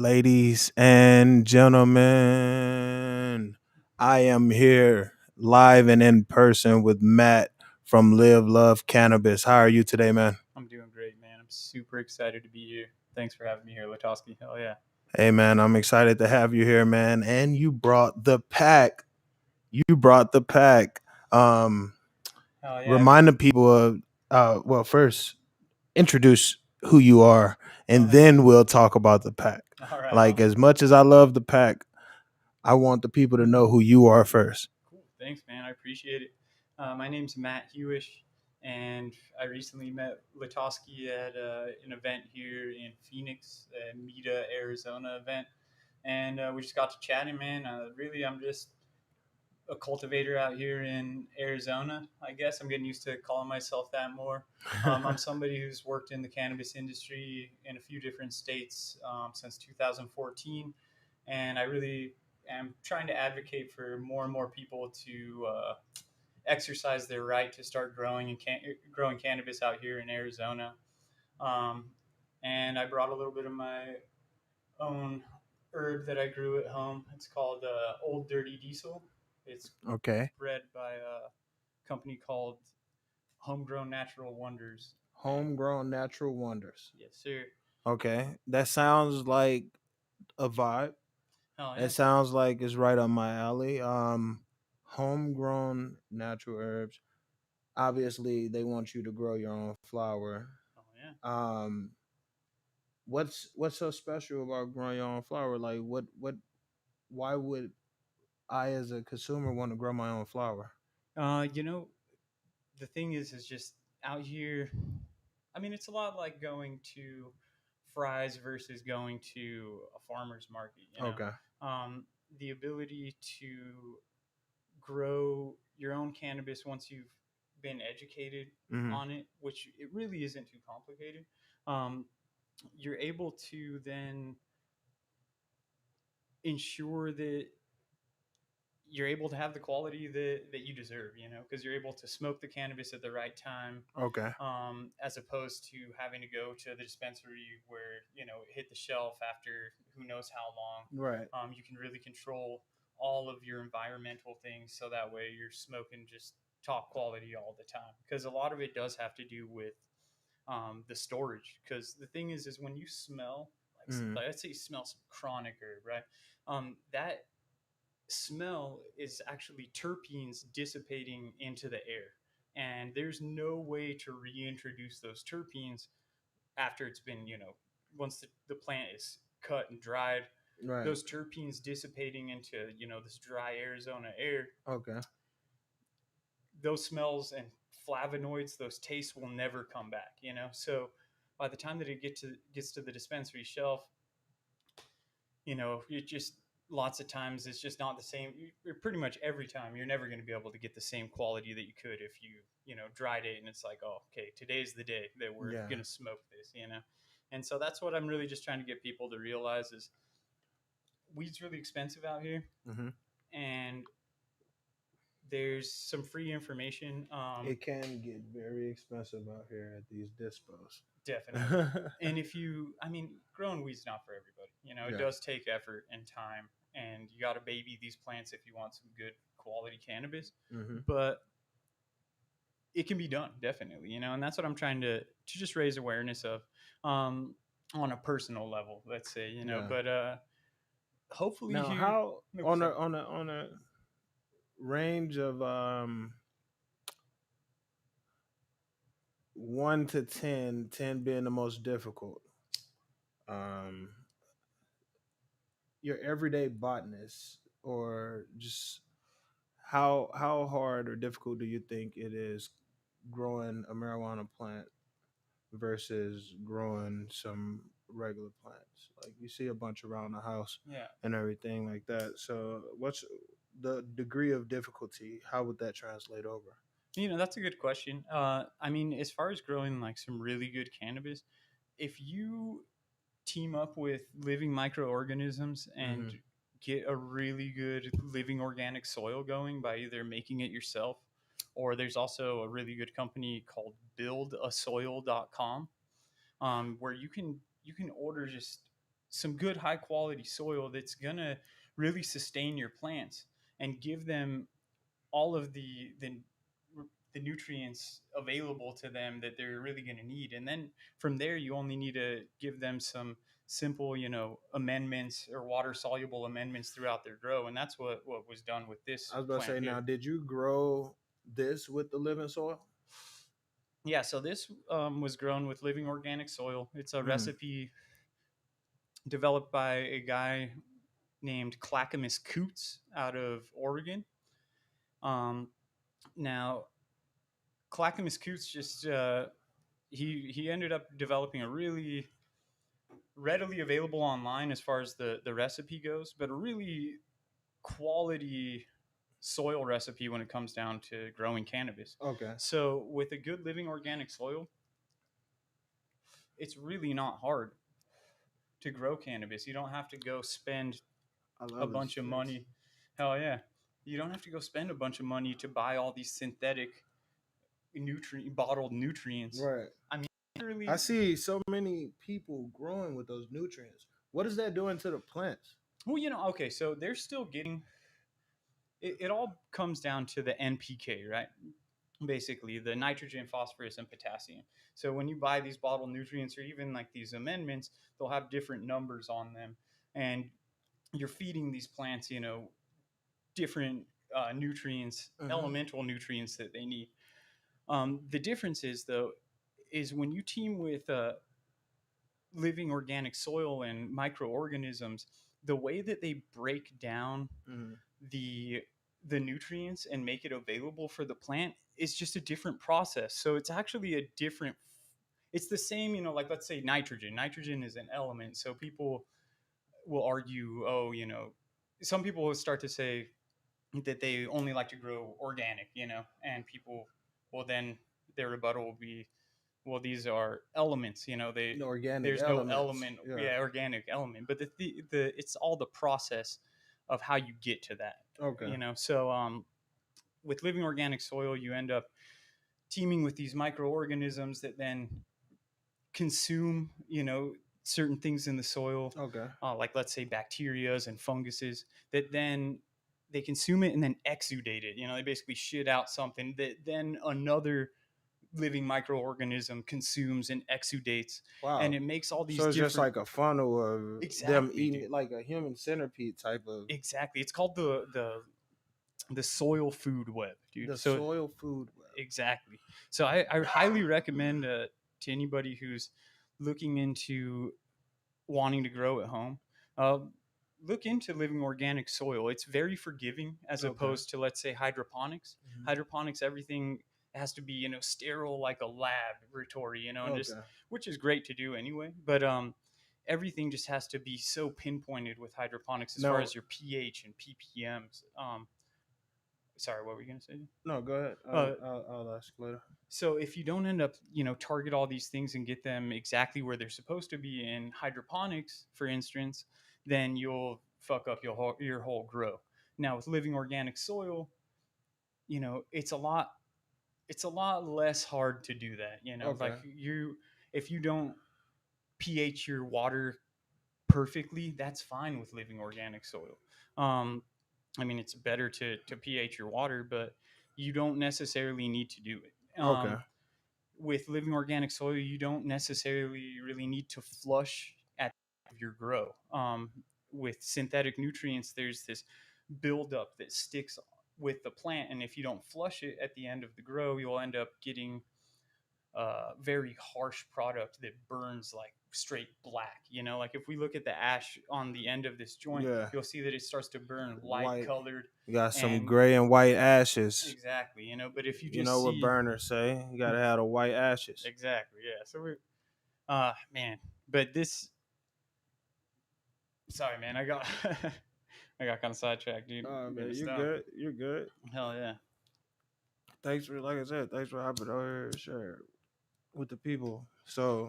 Ladies and gentlemen, I am here live and in person with Matt from Love Cannabis. How are you today, man? I'm doing great, man. I'm super excited to be here. Thanks for having me here, LaTosque. Hell yeah. Hey, man, I'm excited to have you here, man. And you brought the pack. You brought the pack. Um, Hell yeah. Remind the people of, well, first, introduce who you are, and Okay. then we'll talk about the pack. All right. Like, Awesome. as much as I love the pack, I want the people to know who you are first. Cool. Thanks, man. I appreciate it. My name's Matt Hewish, and I recently met LaTosque at an event here in Phoenix, a Meta, Arizona event. And we just got to chatting, man. Really, I'm just a cultivator out here in Arizona. I guess I'm getting used to calling myself that more. I'm somebody who's worked in the cannabis industry in a few different states since 2014, and I really am trying to advocate for more and more people to exercise their right to start growing cannabis out here in Arizona. Um, and I brought a little bit of my own herb that I grew at home. It's called Old Dirty Diesel. It's Okay. bred by a company called Homegrown Natural Wonders. And Homegrown natural wonders. yes, sir. Okay. That sounds like a vibe. Oh It yeah. sounds like it's right up my alley. Homegrown natural herbs. Obviously, they want you to grow your own flower. Oh yeah. Um, what's so special about growing your own flower? Like, why would I, as a consumer, want to grow my own flower? You know, the thing is just out here. I mean, it's a lot like going to Fry's versus going to a farmer's market. Okay. The ability to grow your own cannabis once you've been educated Hmm. on it, which it really isn't too complicated. Um, you're able to then ensure that you're able to have the quality that you deserve, because you're able to smoke the cannabis at the right time, Okay. as opposed to having to go to the dispensary where, it hit the shelf after who knows how long. Right. You can really control all of your environmental things so that way you're smoking just top quality all the time. Because a lot of it does have to do with the storage. Because the thing is when you smell, Hmm. like let's say you smell some chronic herb, right? That smell is actually terpenes dissipating into the air. And there's no way to reintroduce those terpenes after it's been, once the plant is cut and dried, Right. those terpenes dissipating into, this dry Arizona air, Okay. those smells and flavonoids, those tastes will never come back, So by the time that it gets to the dispensary shelf, it just lots of times it's just not the same. Pretty much every time you're never going to be able to get the same quality that you could if you dried it and it's like, oh, okay, today's the day that we're Yeah. going to smoke this. And so that's what I'm really just trying to get people to realize is weed's really expensive out here, Hmm. and there's some free information. It can get very expensive out here at these dispos. Definitely. And I mean, growing weed's not for everybody. It Yeah. does take effort and time, and you got to baby these plants if you want some good quality cannabis. Hmm. But it can be done, definitely. And that's what I'm trying to just raise awareness of, um, on a personal level, let's say. Yeah. But hopefully Now, here. how No, on a sorry. range of 1 to 10, 10 being the most difficult, um, your everyday botanist, or just how hard or difficult do you think it is growing a marijuana plant versus growing some regular plants? Like, you see a bunch around the house Yeah. and everything like that. So what's the degree of difficulty? How would that translate over? That's a good question. I mean, as far as growing like some really good cannabis, if you team up with living microorganisms and Hmm. get a really good living organic soil going by either making it yourself, or there's also a really good company called buildasoil.com, where you can order just some good high quality soil that's gonna really sustain your plants and give them all of the nutrients available to them that they're really going to need. And then from there, you only need to give them some simple, amendments or water soluble amendments throughout their grow. And that's what was done with this I was about to plant say, here. now, did you grow this with the living soil? Yeah, so this was grown with living organic soil. It's a Mm. recipe developed by a guy named Clackamas Coots out of Oregon. Um, Now, Clackamas Coots just he ended up developing a really readily available online as far as the recipe goes, but a really quality soil recipe when it comes down to growing cannabis. Okay. So with a good living organic soil, it's really not hard to grow cannabis. You don't have to go spend I a love his bunch of face. money. Hell yeah. You don't have to go spend a bunch of money to buy all these synthetic bottled nutrients. Right. I mean, I literally. see so many people growing with those nutrients. What is that doing to the plants? Well, okay, so they're still getting it all comes down to the NPK, right? Basically, the nitrogen, phosphorus, and potassium. So when you buy these bottled nutrients or even like these amendments, they'll have different numbers on them, and you're feeding these plants, different nutrients, Mm-hmm. elemental nutrients that they need. The difference is though, is when you team with living organic soil and microorganisms, the way that they break down Mm-hmm. the the nutrients and make it available for the plant is just a different process. So it's actually a different it's the same, like let's say nitrogen. Nitrogen is an element. So people will argue, oh, some people will start to say that they only like to grow organic, and people will then their rebuttal will be, well, these are elements, The organic there's no elements. element, Yeah. yeah, organic element, but the it's all the process of how you get to that, Okay. so with living organic soil you end up teaming with these microorganisms that then consume, certain things in the soil, Okay. like let's say bacterias and funguses that then they consume it and then exudate it. They basically shit out something that then another living microorganism consumes and exudates, and Wow. it makes all these So it's just different. like a funnel of them Exactly, eating dude. it like a human centipede type of Exactly. It's called the soil food web, dude. the So soil food web. exactly. So I highly recommend to anybody who's looking into wanting to grow at home, uh, look into living organic soil. It's very forgiving as Okay. opposed to, let's say, hydroponics. Mhm. Hydroponics, everything has to be, sterile like a laboratory, and just Okay. which is great to do anyway. But everything just has to be so pinpointed with hydroponics as far No, as your pH and ppms. Sorry, what were you gonna say? no, go ahead. Uh, I'll ask later. so if you don't end up, target all these things and get them exactly where they're supposed to be in hydroponics, for instance, then you'll fuck up your whole grow. Now with living organic soil, it's a lot less hard to do that. Okay. Like if you don't pH your water perfectly, that's fine with living organic soil. Um, I mean, it's better to pH your water, but you don't necessarily need to do it. Okay. With living organic soil, you don't necessarily really need to flush at your grow. With synthetic nutrients, there's this buildup that sticks with the plant, and if you don't flush it at the end of the grow, you'll end up getting a very harsh product that burns like straight black. Like if we look at the ash on the end of this joint, Yeah. you'll see that it starts to burn light White. colored, You got some and gray and white ashes. exactly, but if you You just know what see burners say? You gotta have the white ashes. exactly, yeah. So we man, but this sorry, man, I got I got kind of sidetracked, dude. Oh Get man, me you're stoned. good. You're good. Hell yeah. Thanks for, like I said, thanks for hopping over here to share with the people. So,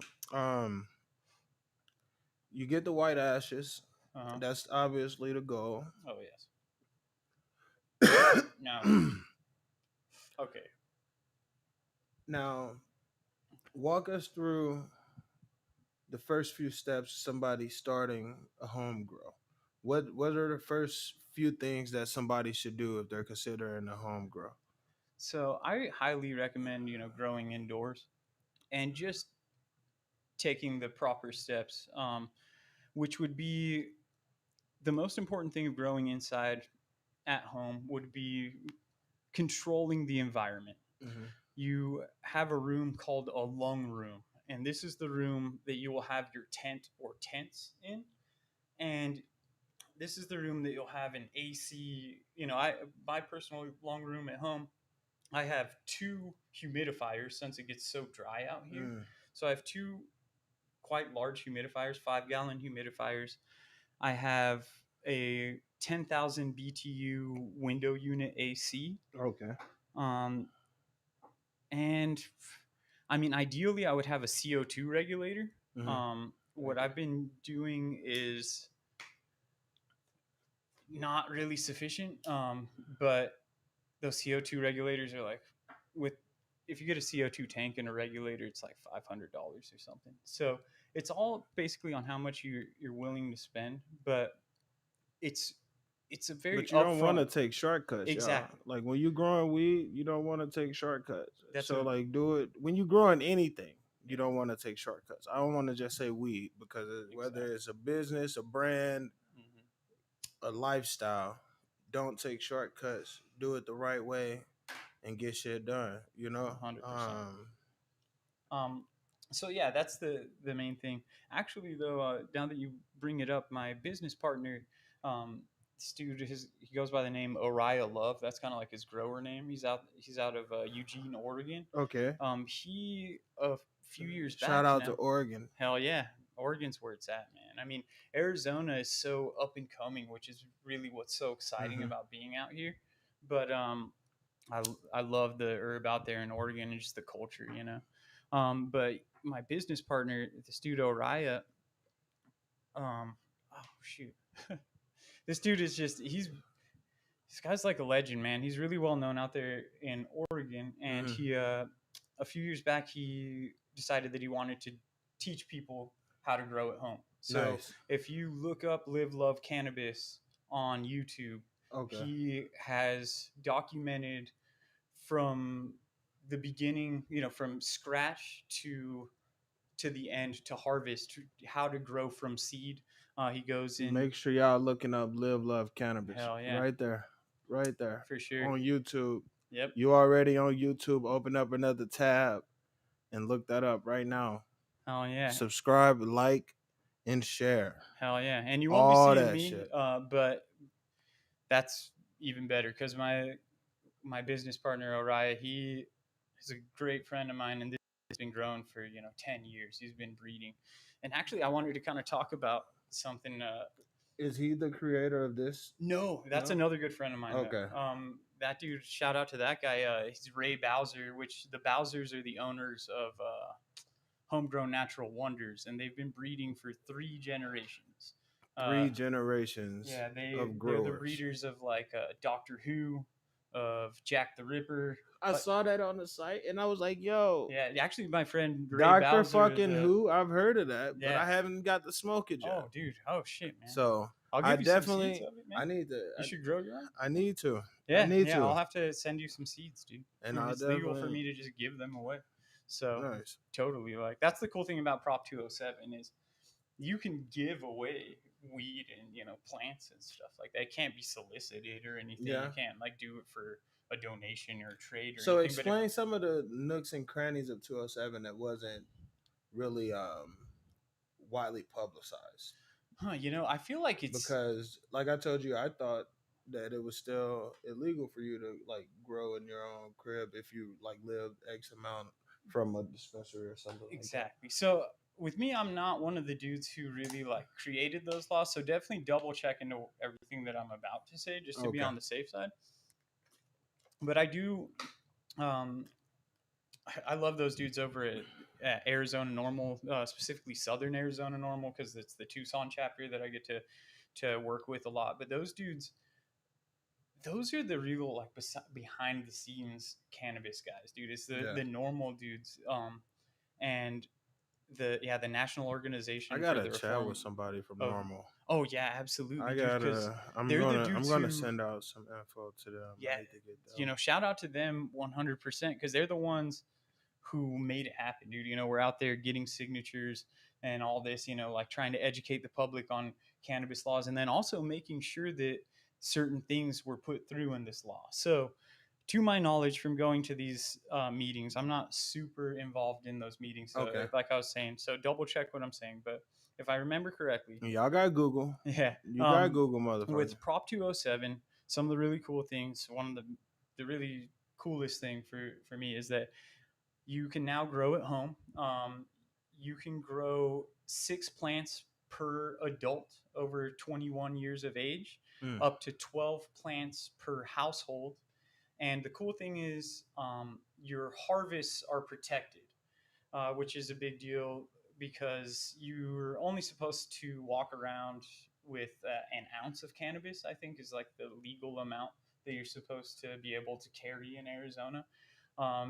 you get the white ashes. Uh-huh. That's obviously the goal. Oh yes. Now, okay. Now, walk us through the first few steps somebody starting a home grow? What are the first few things that somebody should do if they're considering a home grow? So I highly recommend, growing indoors and just taking the proper steps, which would be the most important thing of growing inside at home would be controlling the environment. Hmm. You have a room called a lung room, and this is the room that you will have your tent or tents in. And this is the room that you'll have an AC. I my personal lung room at home, I have two humidifiers since it gets so dry out here. Mm, So I have two quite large humidifiers, 5-gallon humidifiers. I have a 10,000 BTU window unit AC. okay. Um, and I mean, ideally, I would have a CO2 regulator. Hmm. What Okay. I've been doing is not really sufficient, but those CO2 regulators are like, with if you get a CO2 tank and a regulator, it's like $500 or something. So it's all basically on how much you're willing to spend, but it's it's a very But you don't want upfront. to take shortcuts, y'all. Exactly. Like when you growing weed, you don't want to take shortcuts. That's So a like do it when you growing anything. You Yeah, don't want to take shortcuts. I don't want to just say weed because whether exactly. it's a business, a brand, Hmm. a lifestyle, don't take shortcuts. Do it the right way and get shit done. 100%. Um, so yeah, that's the main thing. Actually, though, now that you bring it up, my business partner, um, this dude, he goes by the name Oriah Love. That's kind of like his grower name. He's out of Eugene, Oregon. Okay. He a few years Shout back out to now. Oregon. Hell yeah, Oregon's where it's at, man. I mean, Arizona is so up and coming, which is really what's so exciting Hmm. about being out here. But I love the herb out there in Oregon and just the culture. But my business partner, this dude Oriah, oh shoot, this dude is just this guy's like a legend, man. He's really well known out there in Oregon, and Hmm. he a few years back he decided that he wanted to teach people how to grow at home. So Nice. if you look up Live Love Cannabis on YouTube, Okay. he has documented from the beginning, from scratch to the end to harvest, how to grow from seed. He goes in. Make sure y'all looking up Live Love Cannabis Hell yeah, right there, right there for sure. on YouTube. Yep. You already on YouTube? Open up another tab and look that up right now. Hell yeah. Subscribe, like, and share Hell yeah. And you won't be all seeing that me, shit. but that's even better because my business partner Oriah, he is a great friend of mine, and this has been growing for 10 years. He's been breeding, and actually, I wanted to kind of talk about something. Is he the creator of this? No, that's No. another good friend of mine. Okay. That dude, shout out to that guy. He's Ray Bowser, which the Bowsers are the owners of Homegrown Natural Wonders, and they've been breeding for 3 generations. Uh, 3 generations yeah, of they're the growers. breeders of like Doctor Who, of Jack the Ripper. I saw that on the site and I was like, "Yo, Yeah, actually, my friend Ray Doctor Bowser is fucking a who? I've heard of that, but yeah. I haven't got to smoke it yet." Oh, dude. Oh shit, man. So I'll I give you some seeds definitely, of it, man. I need to, You should grow your own. I need to, I Yeah, need yeah. to, I'll have to send you some seeds, dude. and And I'll it's legal for definitely me to just give them away. So nice. totally, like that's the cool thing about Prop 207 is you can give away weed and plants and stuff like that. It can't be solicited or anything. You Yeah. can't like do it for a donation or a trade or So anything. But if explain some of the nooks and crannies of 207 that wasn't really widely publicized. I feel like it's Because like I told you, I thought that it was still illegal for you to like grow in your own crib if you like lived X amount from a dispensary or something like that. exactly. So with me, I'm not one of the dudes who really like created those laws. So definitely double check into everything that I'm about to say just to be Okay. on the safe side. But I do. Um, I love those dudes over at Arizona Normal, specifically Southern Arizona Normal, because it's the Tucson chapter that I get to work with a lot. But those dudes, those are the real like behind the scenes cannabis guys, dude. It's the Yeah. the normal dudes, and the National I Organization for gotta the chat with Reform somebody from of. Normal. Oh yeah, absolutely, dude. Because I'm they're the gonna dudes who, send out some info to them. yeah, I need to get them. shout out to them 100% because they're the ones who made it happen, dude. We're out there getting signatures and all this, like trying to educate the public on cannabis laws and then also making sure that certain things were put through in this law. So, to my knowledge from going to these meetings, I'm not super involved in those meetings. So, Okay. like I was saying, so double check what I'm saying. But if I remember correctly, Y'all got Google. yeah, You got Google, motherfucker. with Prop 207, some of the really cool things, one of the really coolest thing for me is that you can now grow at home. You can grow 6 plants per adult over 21 years of age, Mm. up to 12 plants per household. And the cool thing is, your harvests are protected, which is a big deal because you're only supposed to walk around with an ounce of cannabis, I think, is like the legal amount that you're supposed to be able to carry in Arizona.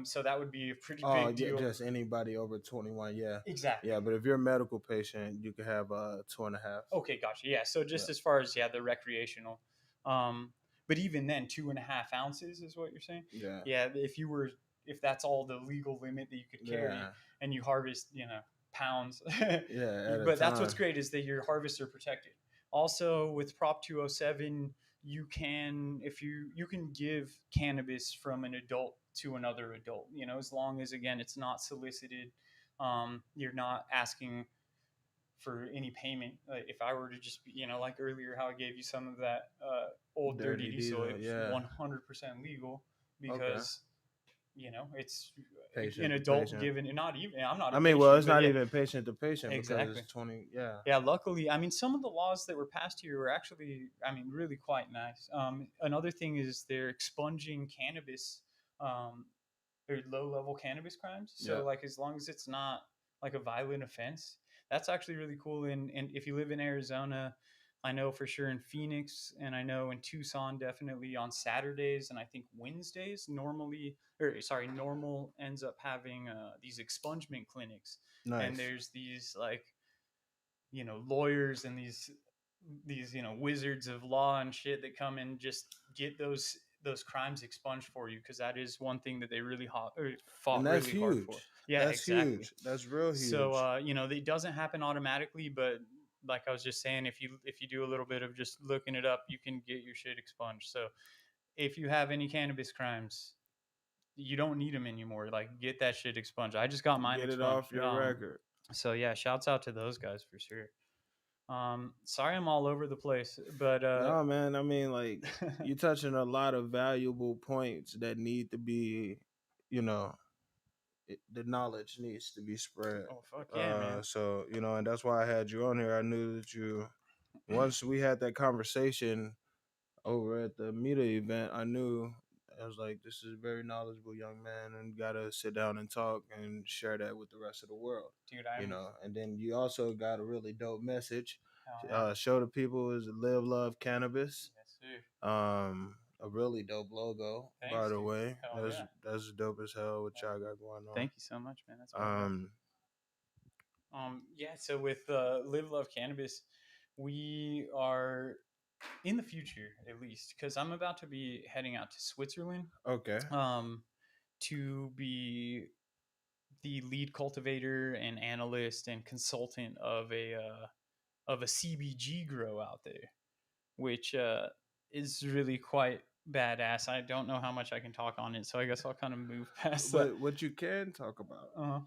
So that would be a pretty Oh big yeah, deal. just anybody over 21. Yeah, Exactly. yeah. But if you're a medical patient, you can have 2.5. Okay, gotcha. Yeah. So Yeah, just as far as the recreational, um, but even then, 2.5 ounces is what you're saying. yeah, Yeah. If that's all the legal limit that you could carry, yeah, and you harvest, pounds, yeah. At a but that's what's time. great is that your harvests are protected. Also, with Prop 207, you can if you can give cannabis from an adult to another adult. As long as again it's not solicited, you're not asking for any payment. If I were to just, like earlier, how I gave you some of that old dirty Dirty diesel, Diesel. it's Yeah. 100% legal Okay. because it's an Patient to adult patient. given, and not even I'm not a I mean, well, patient, it's but not yeah, even patient to patient because exactly. it's 20. Yeah. Yeah, luckily, I mean, some of the laws that were passed here were actually, I mean, really quite nice. Another thing is they're expunging cannabis, um, or low level cannabis crimes. Yeah. So, like, as long as it's not like a violent offense, that's actually really cool. And if you live in Arizona, I know for sure in Phoenix, and I know in Tucson, definitely on Saturdays and I think Wednesdays, normal ends up having these expungement clinics. And Nice. there's these like lawyers and these wizards of law and shit that come and just get those crimes expunged for you because that is one thing that they really And fought that's really hard for. huge. Yeah, That's exactly. huge. That's real So huge. it doesn't happen automatically, but like I was just saying, if you do a little bit of just looking it up, you can get your shit expunged. So if you have any cannabis crimes, you don't need them anymore. Like get that shit expunged. I just got mine Get it expunged. off your record. So yeah, shouts out to those guys for sure. Sorry, I'm all over the place, but No, man. I mean, like, you're touching a lot of valuable points that need to be, you know, the knowledge needs to be spread. oh fuck yeah, man. So, and that's why I had you on here. I knew that once we had that conversation over at the Meta event, I knew I was like, this is a very knowledgeable young man, and gotta sit down and talk and share that with the rest of the world. Dude, And then you also got a really dope message. yeah. Show the people is Live Love Cannabis. Yes, sir. A really dope logo, by Thanks, the dude. way. Hell That's yeah. that's dope as hell what Yeah. y'all got going on. Thank you so much, man. That's very helpful. Yeah. So with Live Love Cannabis, we are in the future, at least, because I'm about to be heading out to Switzerland, Okay. um, to be the lead cultivator and analyst and consultant of a CBG grow out there, which is really quite badass. I don't know how much I can talk on it, so I guess I'll kind of move past that. But what you can talk about Uh,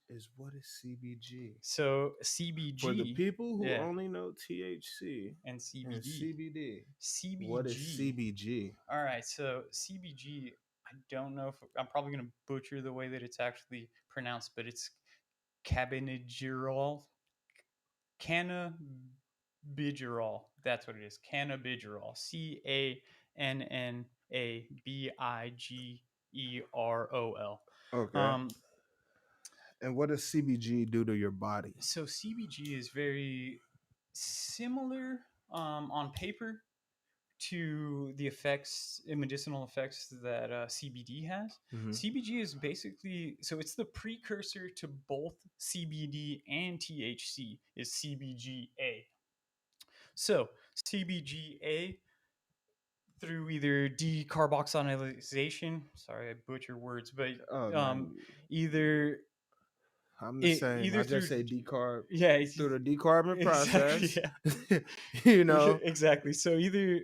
is what is CBG. so For the CBG, people who yeah, only know THC and and CBD. CBD, what is CBG. CBG? All right, so CBG. I don't know if I'm probably going to butcher the way that it's actually pronounced, but it's cannabigerol. Cannabigerol. That's what it is. Cannabigerol. CANNABIGEROL. Okay. Um, And what does CBG do to your body? so CBG is very similar on paper to the effects, medicinal effects that CBD has. Mm-hmm. CBG is basically, so it's the precursor to both CBD and THC is CBGA. So CBGA, through either decarboxylation, sorry I butcher words, but Oh um, man, either I'm the same. I either just through, say decarb yeah, through the decarbon exactly, process. yeah. You know. Exactly. So either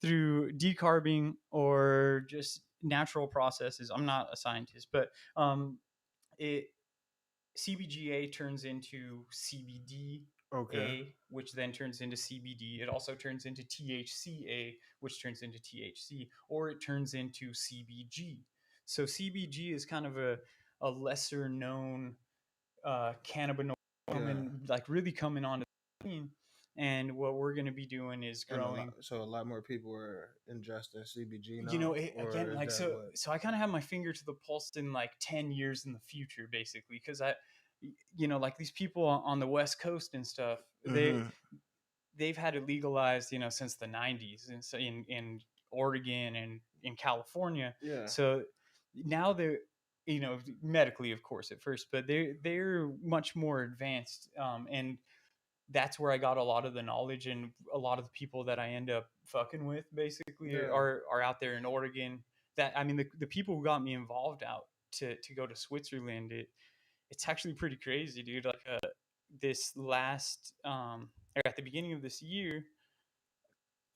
through decarbing or just natural processes. I'm not a scientist, but it CBGA turns into Okay. CBDA, which then turns into CBD. It also turns into THCA, which turns into THC, or it turns into CBG. So CBG is kind of a lesser known cannabinoid Yeah. coming, like really coming onto the scene. And what we're going to be doing is And a lot, growing, so a lot more people are ingesting CBG you know, now, or again, is like, that so what? so I kind of have my finger to the pulse in like 10 years in the future, basically, because I, you know, like these people on the West Coast and stuff, Mm-hmm. they've had it legalized, you know, since the 90s, and so in Oregon and in California. Yeah. So now they're, you know, medically of course at first, but they're much more advanced, and that's where I got a lot of the knowledge, and a lot of the people that I end up fucking with basically Yeah. are out there in Oregon. That, I mean, the people who got me involved out to go to Switzerland, it's actually pretty crazy, dude. Like this last or at the beginning of this year,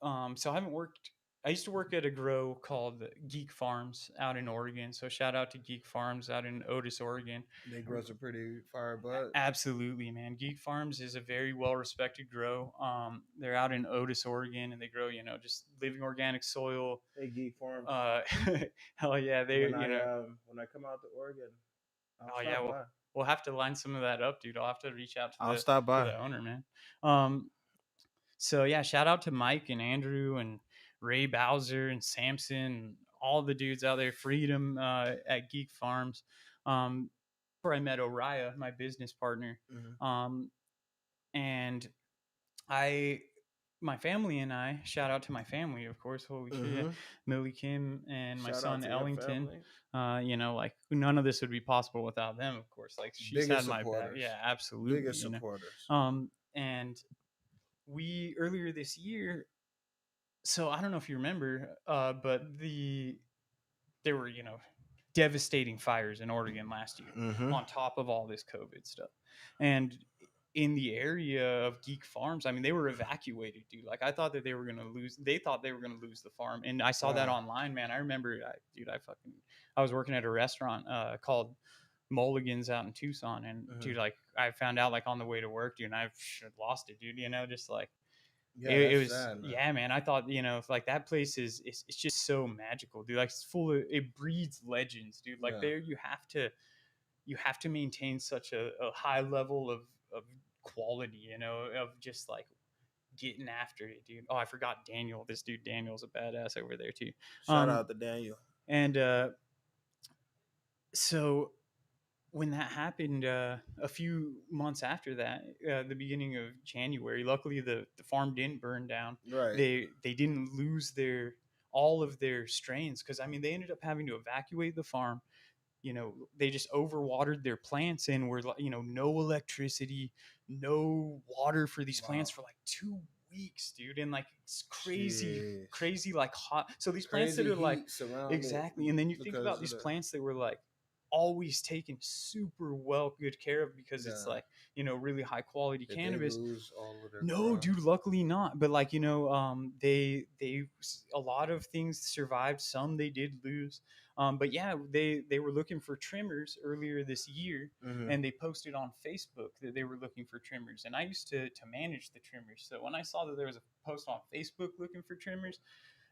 so I haven't worked. I used to work at a grow called Geek Farms out in Oregon. So shout out to Geek Farms out in Otis, Oregon. They grow some pretty fire bud. Absolutely, man. Geek Farms is a very well respected grow. They're out in Otis, Oregon, and they grow, you know, just living organic soil. Hey, Geek Farms. Uh, hell yeah, they, you know, When I come out to Oregon, I'll oh yeah, stop by. we'll have to line some of that up, dude. I'll have to reach out I'll stop to by. the owner, man. So yeah, shout out to Mike and Andrew and Ray Bowser and Samson and all the dudes out there. Freedom at Geek Farms. Where I met Oriah, my business partner. Mm-hmm. Um, and I, my family and I, shout out to my family, of course. Holy shit, yeah. Mm-hmm. Millie Kim and my Shout out son to your Ellington. family. You know, like none of this would be possible without them, of course. Like she's Biggest had my back, supporters. yeah, absolutely. Biggest You know, supporters. and we earlier this year. So I don't know if you remember, but there were, you know, devastating fires in Oregon last year, Mm-hmm. on top of all this COVID stuff. And in the area of Geek Farms, I mean, they were evacuated, dude. Like I thought that they were gonna lose. They thought they were gonna lose the farm, and I saw that Wow. online, man. I remember, dude. I was working at a restaurant called Mulligan's out in Tucson, and Mm-hmm. dude, like I found out like on the way to work, dude, and I lost it, dude. You know, just like Yeah, it that's was, sad, man. yeah, man. I thought, you know, like that place is it's just so magical, dude. Like it's full of, it breeds legends, dude. Like Yeah. there you have to maintain such a high level of quality, you know, of just like getting after it, dude. Oh, I forgot Daniel. This dude Daniel's a badass over there too. Shout out to Daniel. And so when that happened, a few months after that, the beginning of January, luckily the farm didn't burn down. Right. They didn't lose their all of their strains, because I mean they ended up having to evacuate the farm. You know, they just overwatered their plants, and were, you know, no electricity, no water for these Wow. plants for like 2 weeks, dude. And like it's crazy, Jeez. crazy, like hot. So these plants Crazy that are like, heat surrounded exactly. And then you think because about of these the plants that were like always taken super well good care of, because it's yeah. like, you know, really high quality Did they cannabis. lose all of their No, dude, crops? luckily not. But like, you know, they a lot of things survived. Some they did lose. But yeah, they were looking for trimmers earlier this year, Mm-hmm. and they posted on Facebook that they were looking for trimmers. And I used to manage the trimmers, so when I saw that there was a post on Facebook looking for trimmers,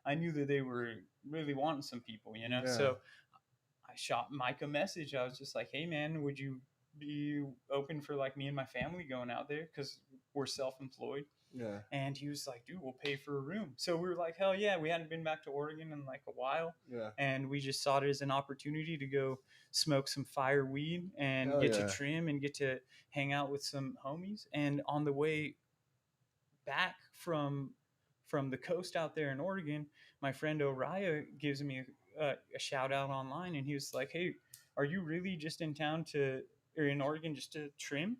I knew that they were really wanting some people, you know. Yeah. So I shot Mike a message. I was just like, "Hey, man, would you be open for like me and my family going out there, because we're self-employed?" Yeah. And he was like, "Dude, we'll pay for a room." So we were like, "Hell yeah!" We hadn't been back to Oregon in like a while, Yeah. and we just saw it as an opportunity to go smoke some fire weed and Hell get to yeah. trim and get to hang out with some homies. And on the way back from the coast out there in Oregon, my friend Oriah gives me a shout out online, and he was like, "Hey, are you really just in town to or in Oregon just to trim?"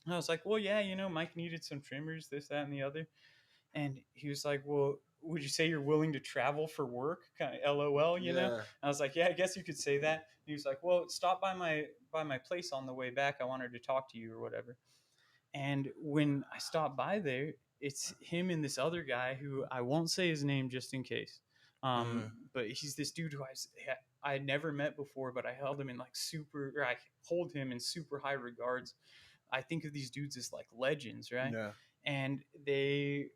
And I was like, "Well, yeah, Mike needed some trimmers, this, that, and the other." And he was like, "Well, would you say you're willing to travel for work?" Kind of LOL. Yeah. I was like, "Yeah, I guess you could say that." And he was like, "Well, stop by my place on the way back. I wanted to talk to you or whatever." And when I stopped by there, it's him and this other guy who I won't say his name just in case. Mm, But he's this dude who I had never met before, but I held him in like super, or I hold him in super high regards. I think of these dudes as like legends, right? yeah. And they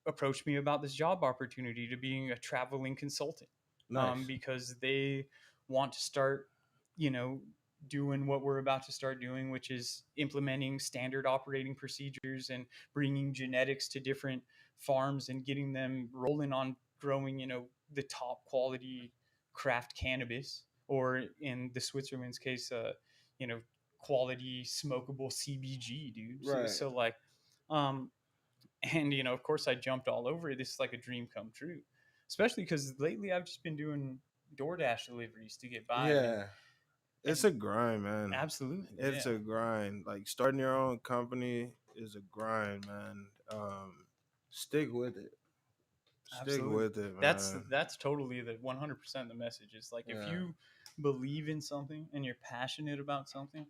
approached me about this job opportunity to being a traveling consultant, Nice. because they want to start, you know, doing what we're about to start doing, which is implementing standard operating procedures and bringing genetics to different farms and getting them rolling on growing, the top quality craft cannabis, or in the Switzerland's case, you know, quality smokable CBG, dude. So, Right. so like, um, and of course I jumped all over it. This is like a dream come true, especially because lately I've just been doing DoorDash deliveries to get by, and Yeah. It's and a grind, man. absolutely, It's yeah, a grind. Like starting your own company is a grind, man. Stick with it. Stick absolutely. with it, that's man. that's totally the 100% the message. Is like, if Yeah. you believe in something and you're passionate about something,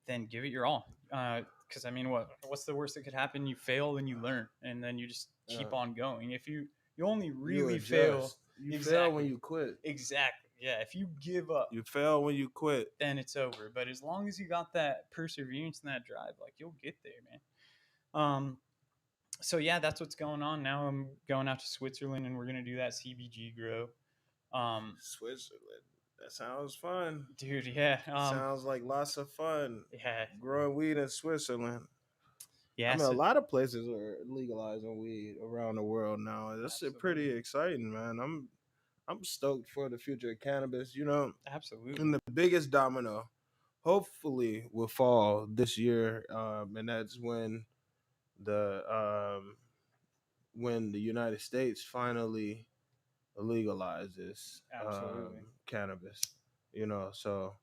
then give it your all. Because I mean, what's the worst that could happen? You fail and you learn, and then you just Yeah. keep on going. If you only You really fail, adjust. You fail when exactly, you quit. exactly, yeah. If you give up, You fail when you quit. then it's over. But as long as you got that perseverance and that drive, like, you'll get there, man. Um, so yeah, that's what's going on now. I'm going out to Switzerland, and we're gonna do that CBG grow. Um, Switzerland. That sounds fun. dude, yeah, Sounds like lots of fun. yeah, Growing weed in Switzerland. I yeah. mean, a So lot of places are legalizing weed around the world now. That's pretty absolutely, exciting, man. I'm stoked for the future of cannabis. absolutely, And the biggest domino, hopefully, will fall this year, and that's the when the United States finally legalizes absolutely. cannabis. So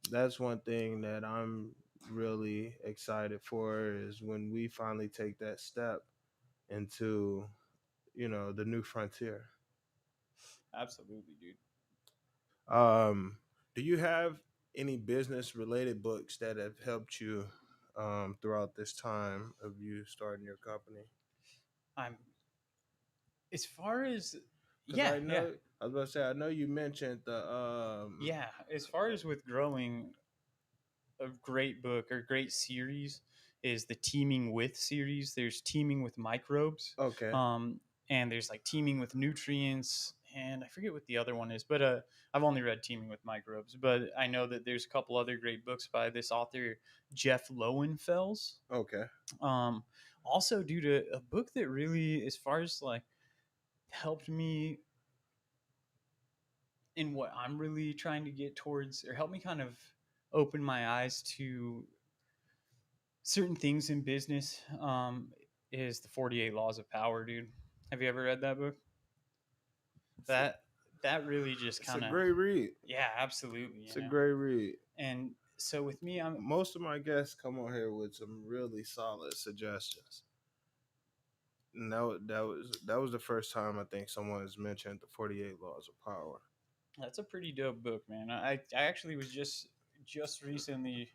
that's one thing that I'm really excited for is when we finally take that step into the new frontier. Absolutely, dude. Um, do you have any business related books that have helped you throughout this time of you starting your company? I'm as far as Because yeah, yeah, I was about to say, I know you mentioned the yeah. As far as with growing, a great book or great series is the Teaming With series. There's Teaming with Microbes, okay, um, and there's like Teaming with Nutrients, and I forget what the other one is, but I've only read Teaming with Microbes, but I know that there's a couple other great books by this author, Jeff Lowenfels. okay, Um, Also, due to a book that really, as far as like, helped me in what I'm really trying to get towards, or helped me kind of open my eyes to certain things in business, is the 48 Laws of Power, dude. Have you ever read that book? so That really just it's a kind of, great read. yeah, absolutely, It's a great read. And so with me, I'm Most of my guests come on here with some really solid suggestions. And that was the first time I think someone has mentioned the 48 Laws of Power. that's a pretty dope book, man. I actually was just recently,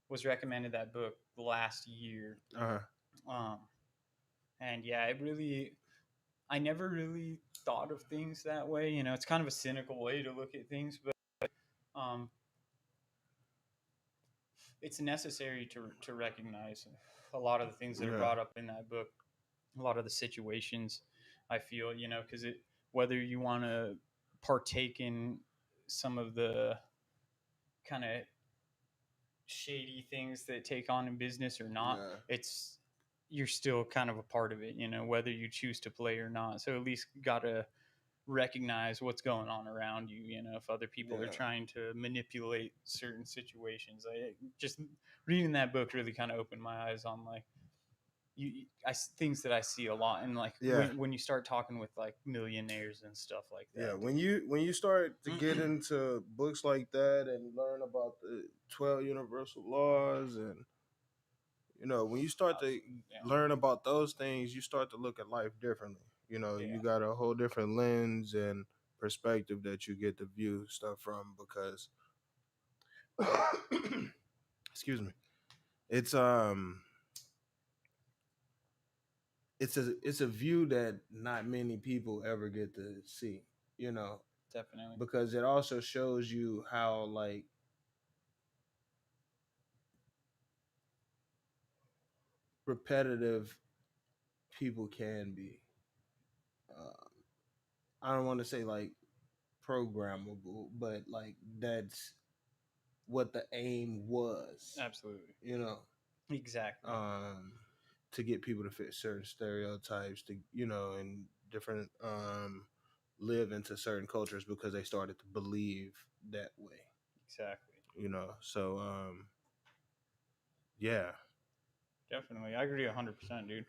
was recommended that book last year. Uh-huh. Um, and yeah, it really, I never really thought of things that way. It's kind of a cynical way to look at things, but um, it's necessary to recognize a lot of the things that are Yeah. brought up in that book, a lot of the situations. I feel, because whether you want to partake in some of the kind of shady things that take on in business or not, Yeah. it's you're still kind of a part of it, whether you choose to play or not. So at least gotta recognize what's going on around you. If other people are Yeah. trying to manipulate certain situations. I just reading that book really kind of opened my eyes on, like, things that I see a lot, and like Yeah, when you start talking with like millionaires and stuff like yeah. that, When you start to get dude. into books like that and learn about the 12 universal laws, and when you start to Absolutely, yeah, learn about those things, you start to look at life differently. You yeah, got a whole different lens and perspective that you get to view stuff from, because excuse me, it's it's a view that not many people ever get to see, you know definitely, because it also shows you how, like, repetitive people can be. uh, I don't want to say like programmable, but like that's what the aim was, absolutely, you know, exactly. um, to get people to fit certain stereotypes, to and different live into certain cultures because they started to believe that way. Exactly. So yeah. Definitely. I agree 100%, dude.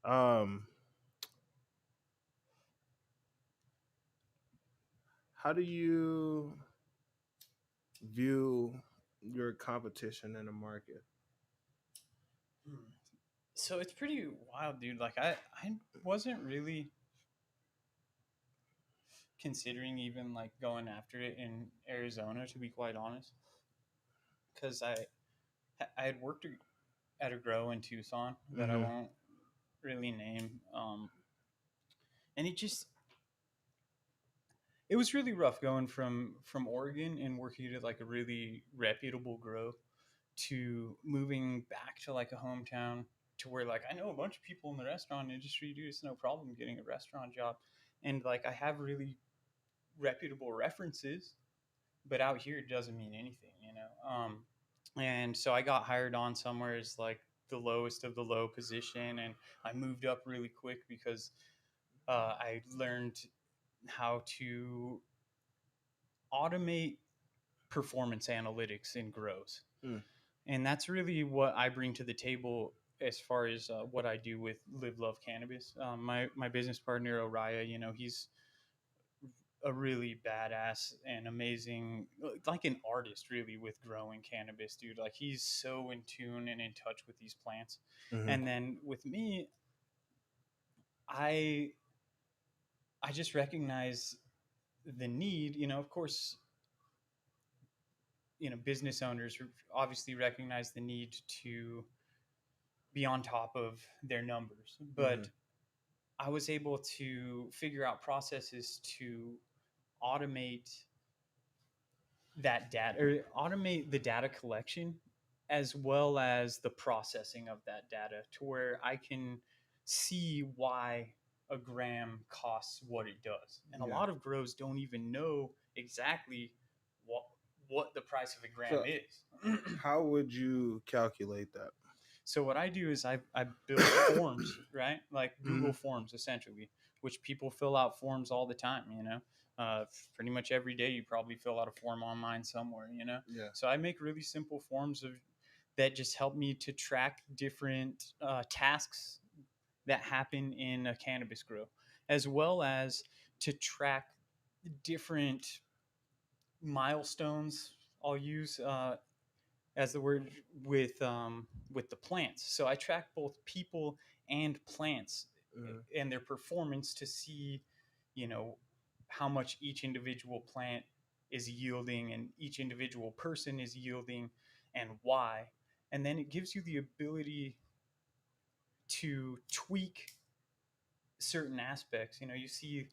Um, how do you view your competition in the market? So it's pretty wild, dude. Like I wasn't really considering even like going after it in Arizona, to be quite honest, because I had worked at a grow in Tucson that I Mm-hmm. won't really name, and it was really rough going from Oregon and working at like a really reputable grow to moving back to like a hometown to where like I know a bunch of people in the restaurant industry, dude. It's no problem getting a restaurant job, and like I have really reputable references, but out here it doesn't mean anything. And so I got hired on somewhere as like the lowest of the low position, and I moved up really quick because I learned how to automate performance analytics in grows. Mm. And that's really what I bring to the table as far as what I do with Live Love Cannabis. My business partner Oriah, he's a really badass and amazing, like an artist, really, with growing cannabis, dude. Like he's so in tune and in touch with these plants. Mm-hmm. And then with me, I I just recognize the need. Of course, business owners obviously recognize the need to be on top of their numbers, Mm-hmm. but I was able to figure out processes to automate that data, or automate the data collection as well as the processing of that data, to where I can see why a gram costs what it does. And a Yeah. lot of grows don't even know exactly what what the price of a gram So is. how would you calculate that? So what I do is I build forms, right? Like Mm-hmm. Google Forms, essentially, which people fill out forms all the time. Pretty much every day you probably fill out a form online somewhere. Yeah. So I make really simple forms that just help me to track different tasks that happen in a cannabis grow, as well as to track different milestones. I'll use as the word with the plants. So I track both people and plants Mm-hmm. and their performance to see, you know, how much each individual plant is yielding and each individual person is yielding and why. And then it gives you the ability to tweak certain aspects. You see,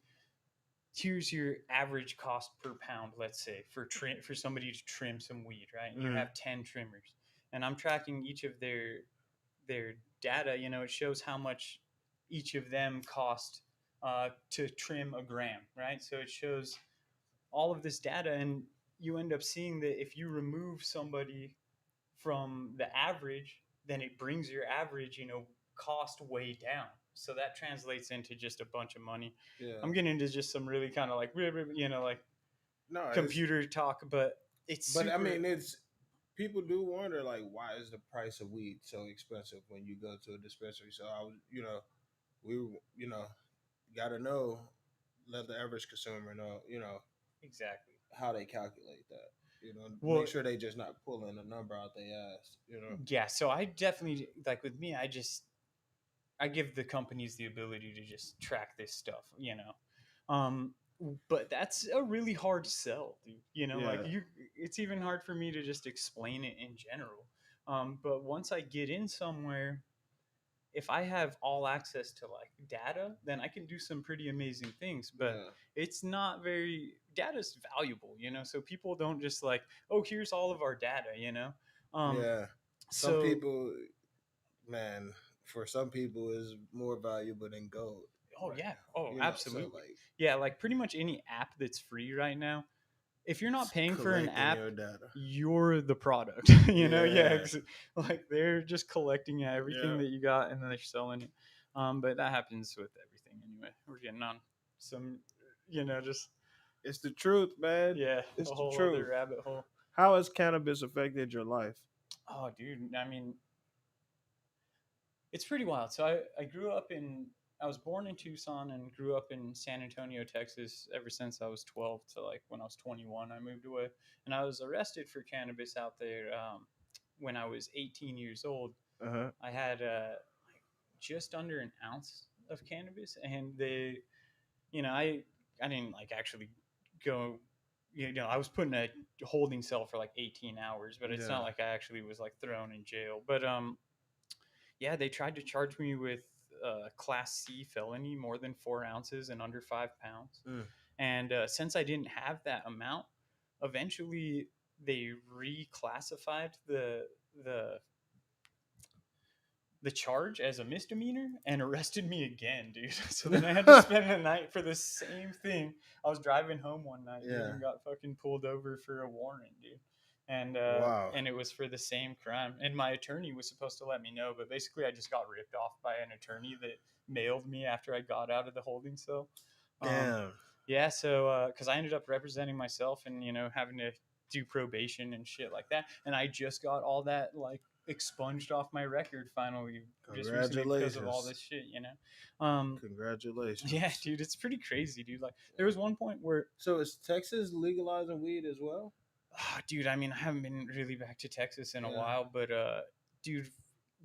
here's your average cost per pound, let's say, for somebody to trim some weed, right? And you Mm-hmm. have 10 trimmers, and I'm tracking each of their data. It shows how much each of them cost to trim a gram, right? So it shows all of this data, and you end up seeing that if you remove somebody from the average, then it brings your average, cost way down. So that translates into just a bunch of money. Yeah. I'm getting into just some really kind of like, like No, it's computer talk, but it's but I super. mean, people do wonder like why is the price of weed so expensive when you go to a dispensary. So I was, we, got to know, let the average consumer know, Exactly. how they calculate that. Well, Make sure they just not pulling a number out their ass. yeah. So I definitely like with me. I give the companies the ability to just track this stuff. Um, but that's a really hard sell, dude. Like Yeah, it's even hard for me to just explain it in general. But once I get in somewhere, if I have all access to like data, then I can do some pretty amazing things. But yeah, it's not very data's valuable, so people don't just like, oh, here's all of our data, Um, yeah. Some so people, man, for some people is more valuable than gold oh right yeah, now. oh So absolutely, like yeah. Like pretty much any app that's free right now, if you're not paying for an collecting app, your data. you're the product. Yeah, Yeah, like they're just collecting everything yeah. that you got and then they're selling it. But that happens with everything anyway. We're getting on some, just It's the truth, man. yeah, It's a the whole other truth. rabbit hole. How has cannabis affected your life? Oh, dude, I mean, it's pretty wild. So I grew up in I was born in Tucson and grew up in San Antonio, Texas ever since I was 12 to like when I was 21 I moved away. And I was arrested for cannabis out there when I was 18 years old. Uh huh. I had like just under an ounce of cannabis and I didn't like actually go. I was put in a holding cell for like 18 hours, but it's Yeah. not like I actually was like thrown in jail. But yeah, they tried to charge me with Class C felony, more than 4 ounces and under 5 pounds. Mm. And since I didn't have that amount, eventually they reclassified the the charge as a misdemeanor and arrested me again, dude. So then I had to spend the night for the same thing. I was driving home one night, dude, Yeah. and got fucking pulled over for a warrant, dude. Wow. And it was for the same crime. And my attorney was supposed to let me know, but basically I just got ripped off by an attorney that mailed me after I got out of the holding cell. Um, Damn. yeah, so because I ended up representing myself and having to do probation and shit like that, and I just got all that like expunged off my record finally just recently because of all Congratulations. this shit. Yeah, Congratulations. dude, it's pretty crazy, dude. Like there was one point where So is Texas legalizing weed as well? dude, I mean, I haven't been really back to Texas in a Yeah. while, but dude,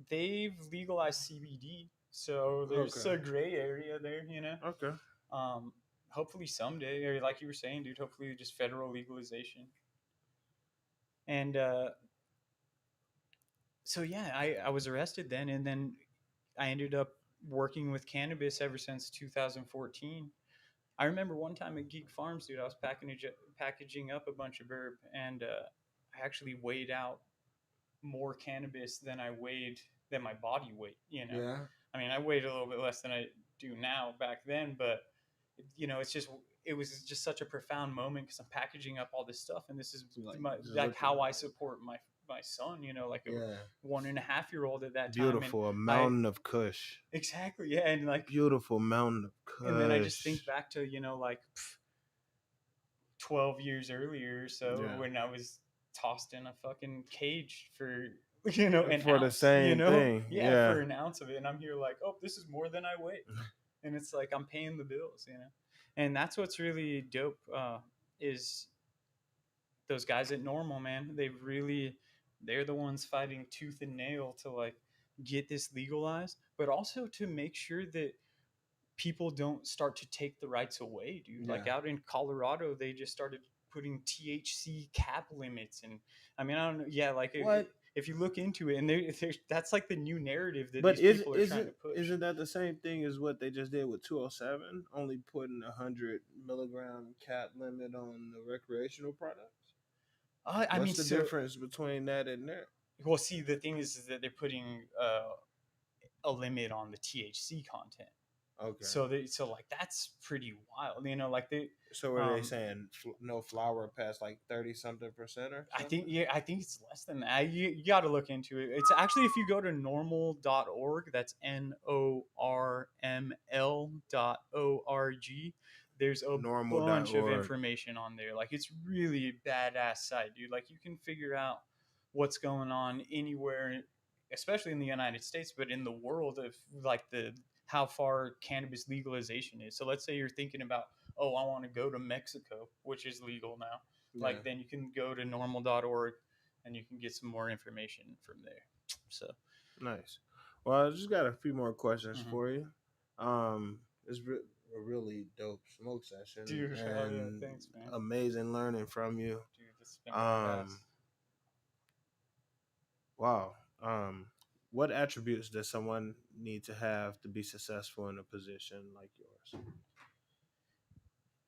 they've legalized CBD, so there's Okay. a gray area there. Okay. um Hopefully someday, or like you were saying, dude, hopefully just federal legalization. And so yeah, I was arrested then, and then I ended up working with cannabis ever since 2014. I remember one time at Geek Farms, dude, I was packaging up a bunch of herb, and I actually weighed out more cannabis than my body weight. Yeah. I mean, I weighed a little bit less than I do now back then, but it was just such a profound moment because I'm packaging up all this stuff, and this is Like just like looking how I at it. support my son, like a Yeah. 1.5 year old at that time. And Beautiful. A I mountain of Kush. exactly, yeah, and like, Beautiful mountain of and then I just think Kush. back to like 12 years earlier or so Yeah. when I was tossed in a fucking cage for an For the ounce, same thing. yeah, for Yeah. an ounce of it, and I'm here like, oh, this is more than I weigh, and it's like I'm paying the bills. And that's what's really dope, is those guys at Normal, man. They're the ones fighting tooth and nail to like get this legalized, but also to make sure that people don't start to take the rights away, dude. Yeah. Like out in Colorado, they just started putting THC cap limits, and I mean, I don't know, yeah, like What? if you look into it, and that's like the new narrative that But these people are trying to push. isn't that the same thing as what they just did with 207? Only putting 100 milligram cap limit on the recreational products. I mean, What's the so difference between that and that? well, see, the thing is that they're putting a limit on the THC content. Okay. So like that's pretty wild, like they So are they um saying no flower past like 30-something% or I think, something? yeah, I think it's less than that. You got to look into it. It's actually, if you go to normal.org, that's NORML.org, there's a bunch of Normal.org. information on there. Like it's really badass site, dude. Like you can figure out what's going on anywhere, especially in the United States, but in the world of like the how far cannabis legalization is. So let's say you're thinking about, oh, I want to go to Mexico, which is legal now. Yeah. Like then you can go to normal.org and you can get some more information from there. So, Nice. Well, I just got a few more questions mhm. for you. It's a really dope smoke session Dude, oh yeah, and thanks, man. amazing learning from you. Dude, this has been badass. Um, wow. Um, what attributes does someone need to have to be successful in a position like yours?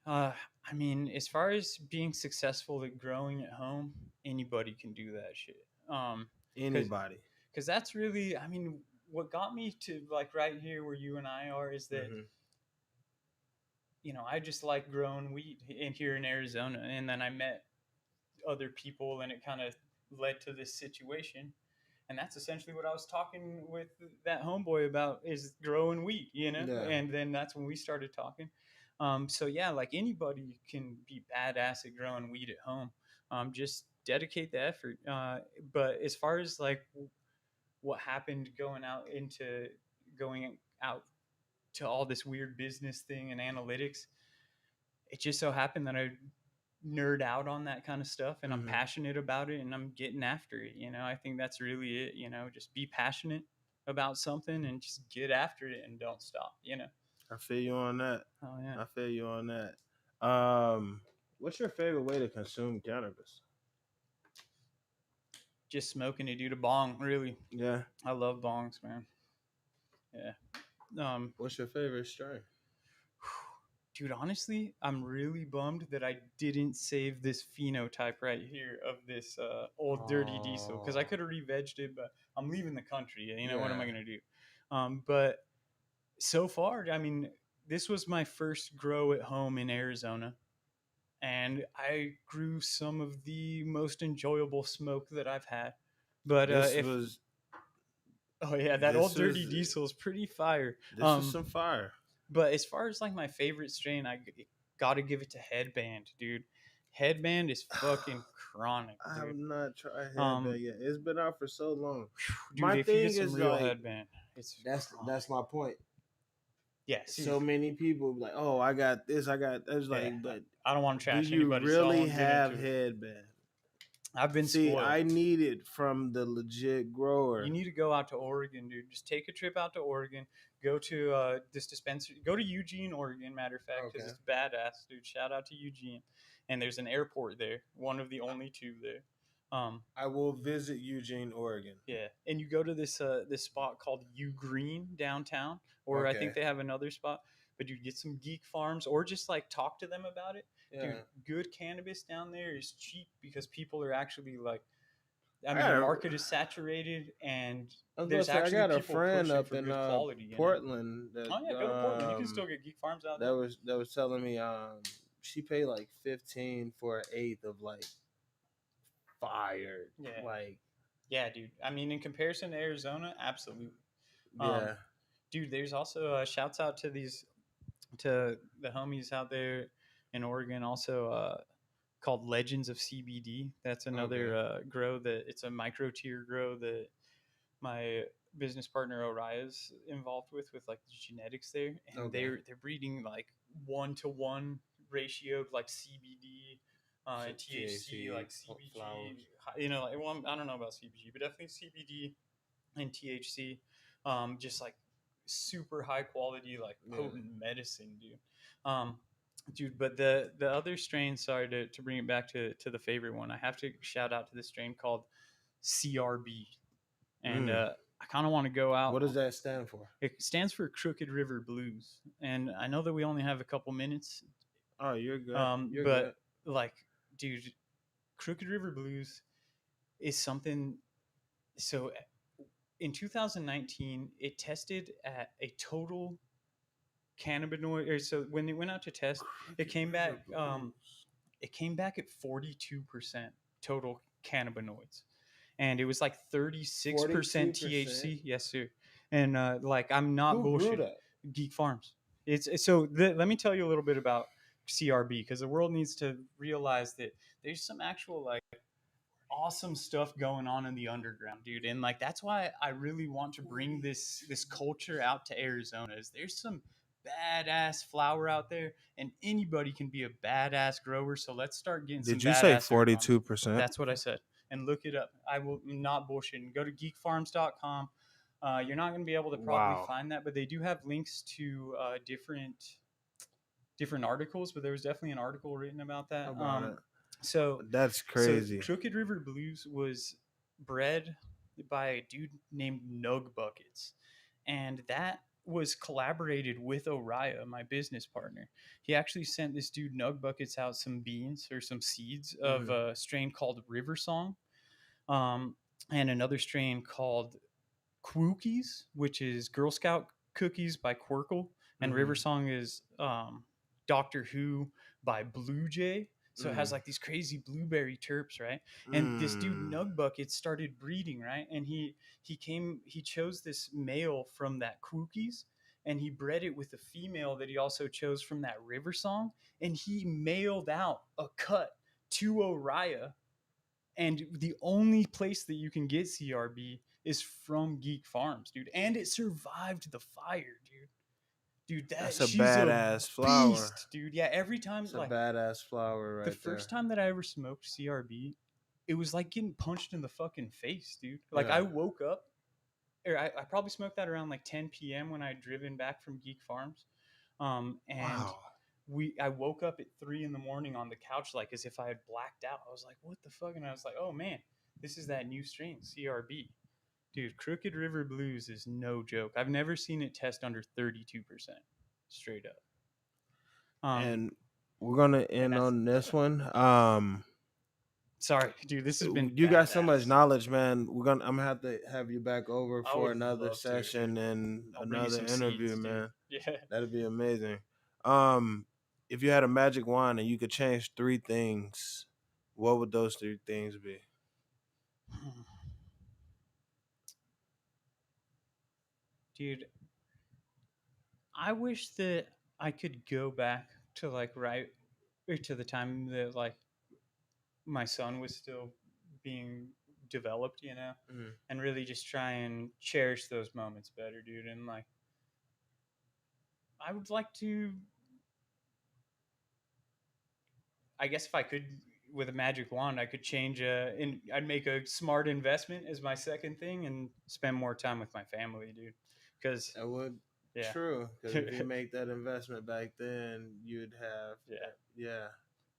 Uh, I mean, as far as being successful at growing at home, anybody can do that shit. Because Anybody. that's really, I mean, what got me to like right here where you and I are is that Mm-hmm. I just like growing weed in here in Arizona, and then I met other people, and it kind of led to this situation. And that's essentially what I was talking with that homeboy about is growing wheat. Yeah. And then that's when we started talking. So yeah, like anybody can be badass at growing weed at home. Just dedicate the effort. But as far as like what happened going out to all this weird business thing and analytics, it just so happened that I nerd out on that kind of stuff and I'm Mm-hmm. passionate about it and I'm getting after it. I think that's really it. Just be passionate about something and just get after it and don't stop. I feel you on that. Oh, yeah. I feel you on that. What's your favorite way to consume cannabis? Just smoking it, dude. A bong, really. Yeah. I love bongs, man. Yeah. Um, What's your favorite strain? Dude, honestly, I'm really bummed that I didn't save this phenotype right here of this old dirty diesel because I Oh, could have re-vegged it, but I'm leaving the country. What am yeah. I going to do? But so far, I mean, this was my first grow at home in Arizona, and I grew some of the most enjoyable smoke that I've had. But This if was oh yeah, that this old dirty was diesel is pretty fire. this was some fire. But as far as like my favorite strain, I got to give it to Headband, dude. Headband is fucking chronic, I have dude. not tried Um, headband yet. It's been out for so long. Dude, My if you get thing some is real like Headband, it's that's chronic. my point. Yeah, So seriously. many people be like, "Oh, I got this, I got." That's Yeah, like, but I don't want to do trash you anybody, so I really won't get have into it. headband? I've been See, spoiled. I need it from the legit You grower. need to go out to Oregon, dude. Just take a trip out to Oregon. Go to this dispensary. Go to Eugene, Oregon. Matter of fact, because Okay. it's badass, dude. Shout out to Eugene. And there's an airport there. One of the only two there. I will visit Eugene, Oregon. Yeah, and you go to this spot called U Green downtown, or I think Okay. they have another spot. But you get some Geek Farms, or just like talk to them about it, dude. Yeah. Good cannabis down there is cheap because people are actually like, I I mean, the got a, market is saturated, and I was about to there's say I actually got a people friend pushing up for in good quality. Portland Oh yeah, go to Portland. You can still get Geek Farms out there. that was telling me she paid like 15 for an eighth of like fire. Yeah, Like yeah, dude. I mean, in comparison to Arizona, absolutely. Um, yeah. Dude, there's also shouts out to to the homies out there in Oregon. Also, called Legends of CBD. That's Okay. another grow that it's a micro tier grow that my business partner Oria's involved with like the genetics there, and Okay. they're breeding like 1-to-1 ratio like CBD So and THC, THC like CBG. flowers. Like, well, I don't know about CBG, but definitely CBD and THC. Just like super high quality, like Yeah. potent medicine, dude. Um, Dude, but the other strain, sorry to bring it back to the favorite one, I have to shout out to this strain called CRB, and Mm. I kind of want to go out. What does that stand for? It stands for Crooked River Blues, and I know that we only have a couple minutes, Oh, you're good. You're good. but like, dude, Crooked River Blues is something. So in 2019, it tested at a total cannabinoid. Or so when it went out to test, it Crooked came back. River Blues. It came back at 42% total cannabinoids, and it was like 36% 42%. THC. Yes, sir. And like, I'm not Who grew bullshitting. that? Geek Farms. Let me tell you a little bit about CRB because the world needs to realize that there's some actual like awesome stuff going on in the underground, dude. And like that's why I really want to bring this culture out to Arizona. Is there's some badass flower out there, and anybody can be a badass grower. So let's start getting some Did you say badass herb farms. 42%? That's what I said. And look it up. I will not bullshit. Go to geekfarms.com. You're not going to be able to probably Wow. find that, but they do have links to different articles. But there was definitely an article written about that. About it. So That's so crazy. Crooked River Blues was bred by a dude named Nug Buckets, and that was collaborated with Oriah, my business partner. He actually sent this dude Nug Buckets out some beans or some seeds of Mhm. a strain called River Song, um, and another strain called Quookies, which is Girl Scout cookies by Quirkle, and River Mhm. Song is Doctor Who by Blue Jay. So it has Mm. like these crazy blueberry terps, right? And this dude Mm. Nug Bucket started breeding, right? And he chose this male from that Quookies, and he bred it with a female that he also chose from that River Song, and he mailed out a cut to Oriah, and the only place that you can get CRB is from Geek Farms, dude. And it survived the fire, dude. Dude, That's that a she's a badass flower. beast, dude. Yeah, every time, It's a like badass flower the right first there. time that I ever smoked CRB, it was like getting punched in the fucking face, dude. Like Yeah. I woke up, or I probably smoked that around like 10 p.m. when I would driven back from Geek Farms, and Wow. I woke up at 3 in the morning on the couch like as if I had blacked out. I was like, what the fuck? And I was like, oh man, this is that new strain, CRB. Dude, Crooked River Blues is no joke. I've never seen it test under 32%. Straight up. Um, And we're gonna and end that's on this one. sorry, dude, this has been You got so much badass. knowledge, man. I'm gonna have to have you back over I for would another love to, dude. session and I'll bring you another some interview, seeds, dude. man. Yeah. That'd be amazing. Um, if you had a magic wand and you could change three things, what would those three things be? Dude, I wish that I could go back to like right or to the time that like my son was still being developed, Mm. and really just try and cherish those moments better, dude. And like, I would like to, I guess if I could, with a magic wand, I could change and I'd make a smart investment as my second thing and spend more time with my family, dude. Because, That would yeah. true because if you Yeah. make that investment back then, you'd have yeah.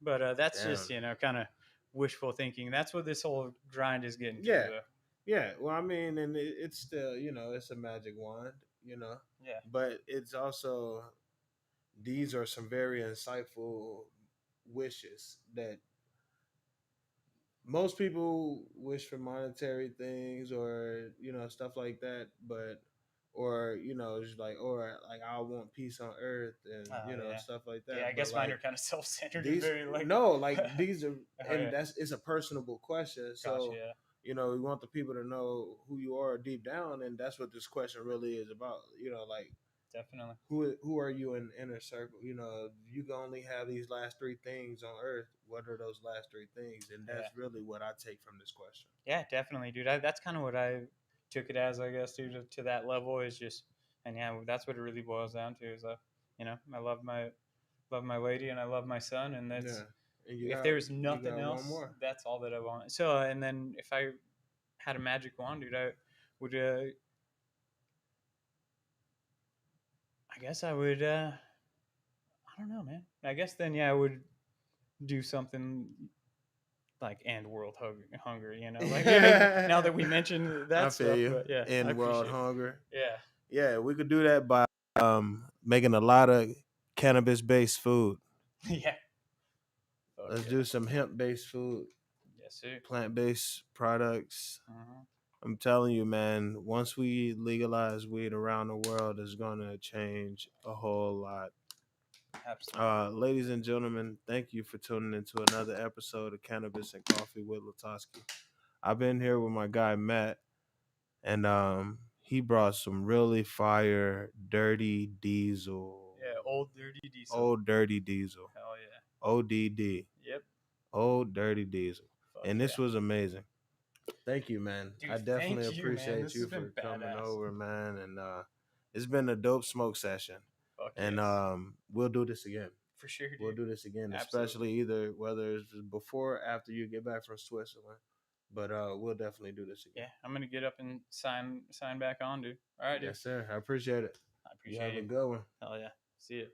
But that's just, Damn. kind of wishful thinking. That's what this whole grind is getting to, Yeah. though. Yeah. Well, I mean, and it's still it's a magic wand, Yeah. but it's also these are some very insightful wishes that most people wish for monetary things or stuff like that, but or it's like or like I want peace on earth and Oh, yeah. stuff like Yeah, I that, but guess mine like are kind of self centered and these very like. no like these are Oh, and yeah. that's it's a personable question, Gotcha. so Yeah. we want the people to know who you are deep down, and that's what this question really is about, like Definitely. who are you in inner circle? You can only have these last three things on earth. What are those last three things? And Yeah. that's really what I take from this question. Yeah, definitely, dude. That's kind of what I took it as, I guess, dude. To that level is just, and yeah, that's what it really boils down to. Is I love my lady and I love my son, and Yeah. that's And you if got there's you nothing got one else, more. that's all that I want. So, and then if I had a magic wand, dude, I would, I guess I would, I don't know, man. I guess then, yeah, I would do something like end world hunger, like now that we mentioned I that feel stuff, you. but yeah, I In world appreciate it. hunger. Yeah. Yeah, we could do that by making a lot of cannabis based food. Yeah. Fuck Let's yeah. do some hemp based food, Yes, sir. plant based products. Uh-huh. I'm telling you, man, once we legalize weed around the world, it's gonna change a whole lot. Absolutely. Ladies and gentlemen, thank you for tuning into another episode of Cannabis and Coffee with LaTosque. I've been here with my guy Matt, and he brought some really fire, dirty diesel, Yeah, old dirty diesel. old dirty diesel, Hell yeah. ODD, Yep. old dirty diesel. Fuck and yeah. this was amazing. Thank you, man. I Dude, definitely thank you, man. appreciate This you has been for coming badass. over, man. And it's been a dope smoke session. Fuck And yes. we'll do this again. For sure, We'll dude. do this again, Absolutely. especially either whether it's before or after you get back from Switzerland. But we'll definitely do this again. Yeah, I'm gonna get up and sign back on, dude. All right, dude. Yes, sir. I appreciate it. I You appreciate have a you. good one. Hell yeah. See ya.